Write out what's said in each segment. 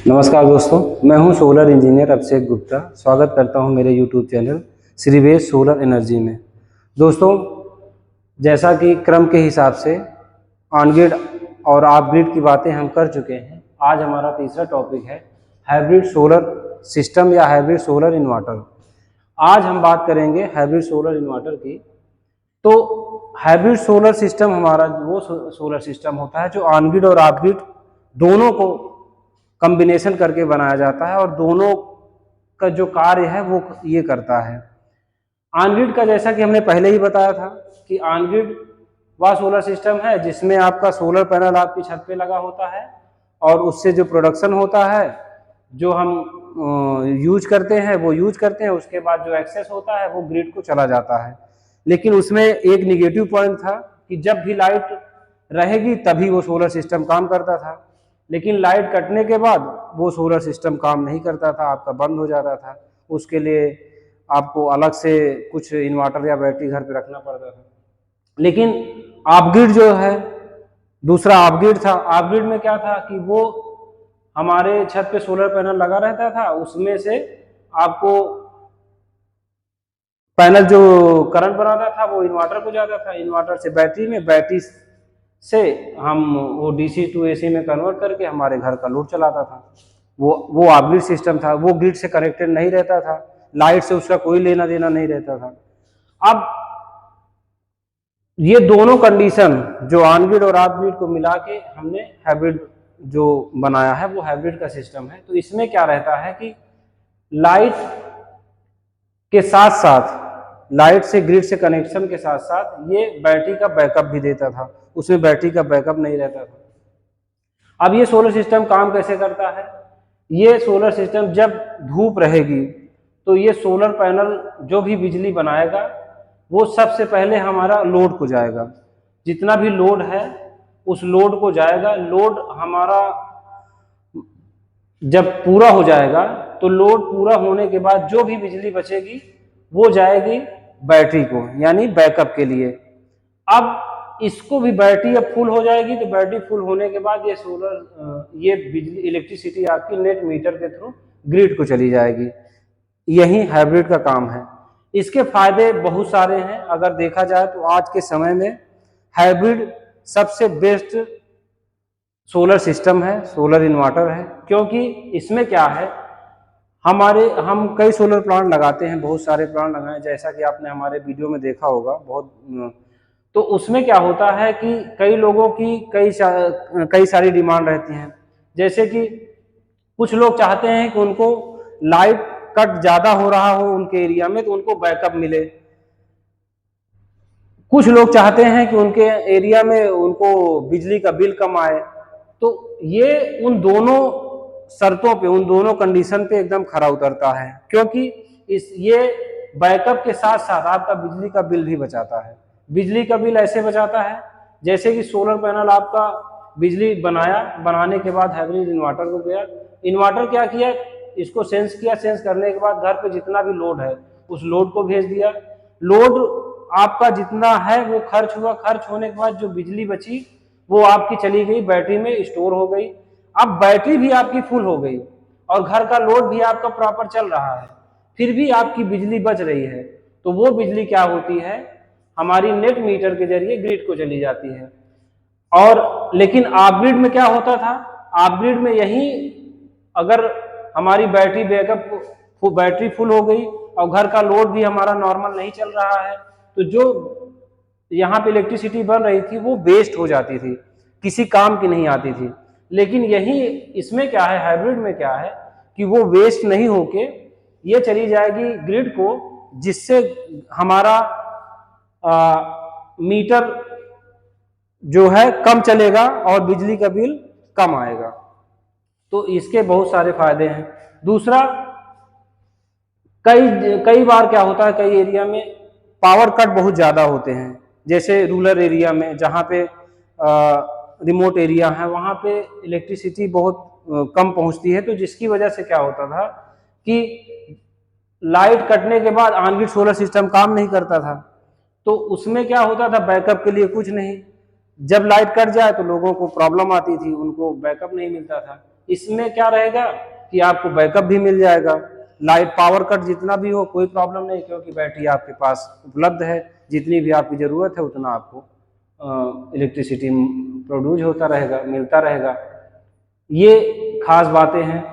नमस्कार दोस्तों, मैं हूं सोलर इंजीनियर अभिषेक गुप्ता। स्वागत करता हूं मेरे यूट्यूब चैनल श्रीवेश सोलर एनर्जी में। दोस्तों, जैसा कि क्रम के हिसाब से ऑन ग्रिड और ऑफ ग्रिड की बातें हम कर चुके हैं, आज हमारा तीसरा टॉपिक है हाइब्रिड सोलर सिस्टम या हाइब्रिड सोलर इन्वर्टर। आज हम बात करेंगे हाइब्रिड सोलर इन्वर्टर की। तो हाइब्रिड सोलर सिस्टम हमारा वो सोलर सिस्टम होता है जो ऑन ग्रिड और ऑफ ग्रिड दोनों को कॉम्बिनेशन करके बनाया जाता है और दोनों का जो कार्य है वो ये करता है। ऑन ग्रिड का जैसा कि हमने पहले ही बताया था कि ऑन ग्रिड वह सोलर सिस्टम है जिसमें आपका सोलर पैनल आपकी छत पे लगा होता है और उससे जो प्रोडक्शन होता है, जो हम यूज करते हैं वो यूज करते हैं, उसके बाद जो एक्सेस होता है वो ग्रिड को चला जाता है। लेकिन उसमें एक निगेटिव पॉइंट था कि जब भी लाइट रहेगी तभी वो सोलर सिस्टम काम करता था, लेकिन लाइट कटने के बाद वो सोलर सिस्टम काम नहीं करता था, आपका बंद हो जाता था। उसके लिए आपको अलग से कुछ इन्वर्टर या बैटरी घर पे रखना पड़ता था। लेकिन ऑफ ग्रिड जो है, दूसरा ऑफ ग्रिड था। ऑफ ग्रिड में क्या था कि वो हमारे छत पे सोलर पैनल लगा रहता था, उसमें से आपको पैनल जो करंट बनाता था वो इन्वर्टर को जाता था, इन्वर्टर से बैटरी में, बैटरी से हम वो डीसी टू एसी में कन्वर्ट करके हमारे घर का लोड चलाता था। वो ऑफ ग्रिड सिस्टम था, वो ग्रिड से कनेक्टेड नहीं रहता था, लाइट से उसका कोई लेना देना नहीं रहता था। अब ये दोनों कंडीशन जो ऑन ग्रिड और ऑफ ग्रिड को मिला के हमने हाइब्रिड जो बनाया है वो हाइब्रिड का सिस्टम है। तो इसमें क्या रहता है कि लाइट के साथ साथ, लाइट से ग्रिड से कनेक्शन के साथ साथ ये बैटरी का बैकअप भी देता था, उसमें बैटरी का बैकअप नहीं रहता था। अब ये सोलर सिस्टम काम कैसे करता है? ये सोलर सिस्टम जब धूप रहेगी तो ये सोलर पैनल जो भी बिजली बनाएगा वो सबसे पहले हमारा लोड को जाएगा। जितना भी लोड है उस लोड को जाएगा। लोड हमारा जब पूरा हो जाएगा तो लोड पूरा होने के बाद जो भी बिजली बचेगी वो जाएगी बैटरी को, यानी बैकअप के लिए। अब इसको भी बैटरी अब फुल हो जाएगी तो बैटरी फुल होने के बाद ये ये बिजली इलेक्ट्रिसिटी आपकी नेट मीटर के थ्रू ग्रिड को चली जाएगी। यही हाइब्रिड का काम है। इसके फायदे बहुत सारे हैं। अगर देखा जाए तो आज के समय में हाइब्रिड सबसे बेस्ट सोलर सिस्टम है, सोलर इन्वर्टर है। क्योंकि इसमें क्या है, हम कई सोलर प्लांट लगाते हैं, बहुत सारे प्लांट लगाए, जैसा कि आपने हमारे वीडियो में देखा होगा बहुत। तो उसमें क्या होता है कि कई लोगों की कई सारी डिमांड रहती हैं। जैसे कि कुछ लोग चाहते हैं कि उनको लाइट कट ज्यादा हो रहा हो उनके एरिया में तो उनको बैकअप मिले। कुछ लोग चाहते हैं कि उनके एरिया में उनको बिजली का बिल कम आए। तो ये उन दोनों शर्तों पे, उन दोनों कंडीशन पे एकदम खरा उतरता है। क्योंकि ये बैकअप के साथ साथ आपका बिजली का बिल भी बचाता है। बिजली का बिल ऐसे बचाता है जैसे कि सोलर पैनल आपका बिजली बनाने के बाद हाइब्रिड इन्वर्टर को गया, इन्वर्टर क्या किया, इसको सेंस किया, सेंस करने के बाद घर पे जितना भी लोड है उस लोड को भेज दिया। लोड आपका जितना है वो खर्च हुआ, खर्च होने के बाद जो बिजली बची वो आपकी चली गई बैटरी में, स्टोर हो गई। अब बैटरी भी आपकी फुल हो गई और घर का लोड भी आपका प्रॉपर चल रहा है, फिर भी आपकी बिजली बच रही है। तो वो बिजली क्या होती है, हमारी नेट मीटर के जरिए ग्रिड को चली जाती है। और लेकिन ऑफ ग्रिड में क्या होता था, ऑफ ग्रिड में यही अगर हमारी बैटरी फुल हो गई और घर का लोड भी हमारा नॉर्मल नहीं चल रहा है तो जो यहाँ पे इलेक्ट्रिसिटी बन रही थी वो वेस्ट हो जाती थी, किसी काम की नहीं आती थी। लेकिन यही इसमें क्या है, हाइब्रिड में क्या है कि वो वेस्ट नहीं होके ये चली जाएगी ग्रिड को, जिससे हमारा मीटर जो है कम चलेगा और बिजली का बिल कम आएगा। तो इसके बहुत सारे फायदे हैं। दूसरा, कई बार क्या होता है, कई एरिया में पावर कट बहुत ज़्यादा होते हैं। जैसे रूरल एरिया में जहाँ पे रिमोट एरिया है वहाँ पे इलेक्ट्रिसिटी बहुत कम पहुँचती है। तो जिसकी वजह से क्या होता था कि लाइट कटने के बाद ऑन ग्रिड सोलर सिस्टम काम नहीं करता था। तो उसमें क्या होता था, बैकअप के लिए कुछ नहीं। जब लाइट कट जाए तो लोगों को प्रॉब्लम आती थी, उनको बैकअप नहीं मिलता था। इसमें क्या रहेगा कि आपको बैकअप भी मिल जाएगा, लाइट पावर कट जितना भी हो कोई प्रॉब्लम नहीं, क्योंकि बैटरी आपके पास उपलब्ध है, जितनी भी आपकी ज़रूरत है उतना आपको इलेक्ट्रिसिटी प्रोड्यूस होता रहेगा, मिलता रहेगा। ये खास बातें हैं,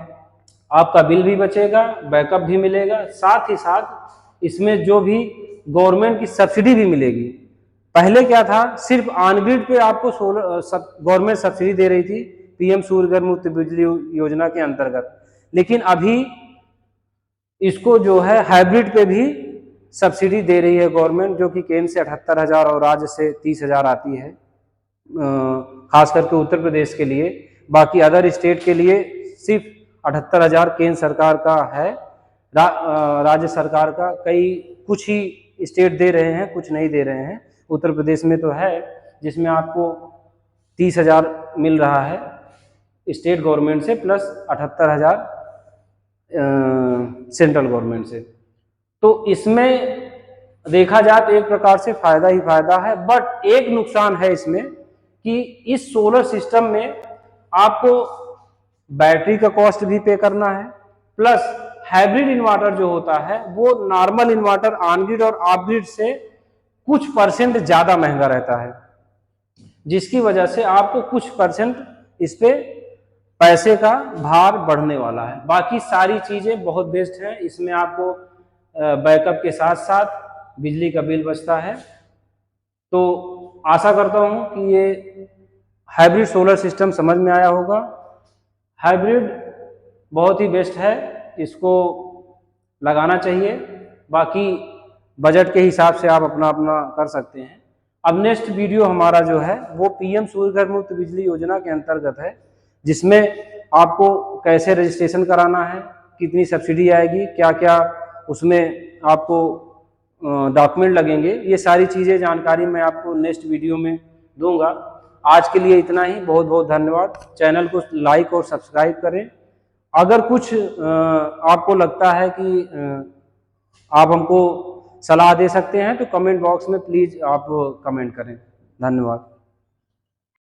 आपका बिल भी बचेगा, बैकअप भी मिलेगा, साथ ही साथ इसमें जो भी गवर्नमेंट की सब्सिडी भी मिलेगी। पहले क्या था, सिर्फ ऑन ग्रिड पे आपको गवर्नमेंट सब्सिडी दे रही थी पीएम सूर्य घर मुफ्त बिजली योजना के अंतर्गत, लेकिन अभी इसको जो है हाइब्रिड पे भी सब्सिडी दे रही है गवर्नमेंट, जो कि केंद्र से 78,000 और राज्य से 30,000 आती है, खास करके उत्तर प्रदेश के लिए। बाकी अदर स्टेट के लिए सिर्फ 78,000 केंद्र सरकार का है, राज्य सरकार का कई कुछ ही स्टेट दे रहे हैं, कुछ नहीं दे रहे हैं। उत्तर प्रदेश में तो है जिसमें आपको 30,000 मिल रहा है स्टेट गवर्नमेंट से, प्लस 78,000 सेंट्रल गवर्नमेंट से। तो इसमें देखा जाए तो एक प्रकार से फायदा ही फायदा है, बट एक नुकसान है इसमें कि इस सोलर सिस्टम में आपको बैटरी का कॉस्ट भी पे करना है, प्लस हाइब्रिड इन्वर्टर जो होता है वो नॉर्मल इन्वर्टर ऑन ग्रिड और ऑफ ग्रिड से कुछ परसेंट ज्यादा महंगा रहता है, जिसकी वजह से आपको कुछ परसेंट इस पे पैसे का भार बढ़ने वाला है। बाकी सारी चीजें बहुत बेस्ट हैं, इसमें आपको बैकअप के साथ साथ बिजली का बिल बचता है। तो आशा करता हूं कि ये हाइब्रिड सोलर सिस्टम समझ में आया होगा। हाइब्रिड बहुत ही बेस्ट है, इसको लगाना चाहिए, बाकी बजट के हिसाब से आप अपना अपना कर सकते हैं। अब नेक्स्ट वीडियो हमारा जो है वो पीएम सूर्य घर मुफ्त बिजली योजना के अंतर्गत है, जिसमें आपको कैसे रजिस्ट्रेशन कराना है, कितनी सब्सिडी आएगी, क्या क्या उसमें आपको डॉक्यूमेंट लगेंगे, ये सारी चीज़ें जानकारी मैं आपको नेक्स्ट वीडियो में दूंगा। आज के लिए इतना ही, बहुत बहुत धन्यवाद। चैनल को लाइक और सब्सक्राइब करें। अगर कुछ आपको लगता है कि आप हमको सलाह दे सकते हैं तो कमेंट बॉक्स में प्लीज़ आप कमेंट करें। धन्यवाद।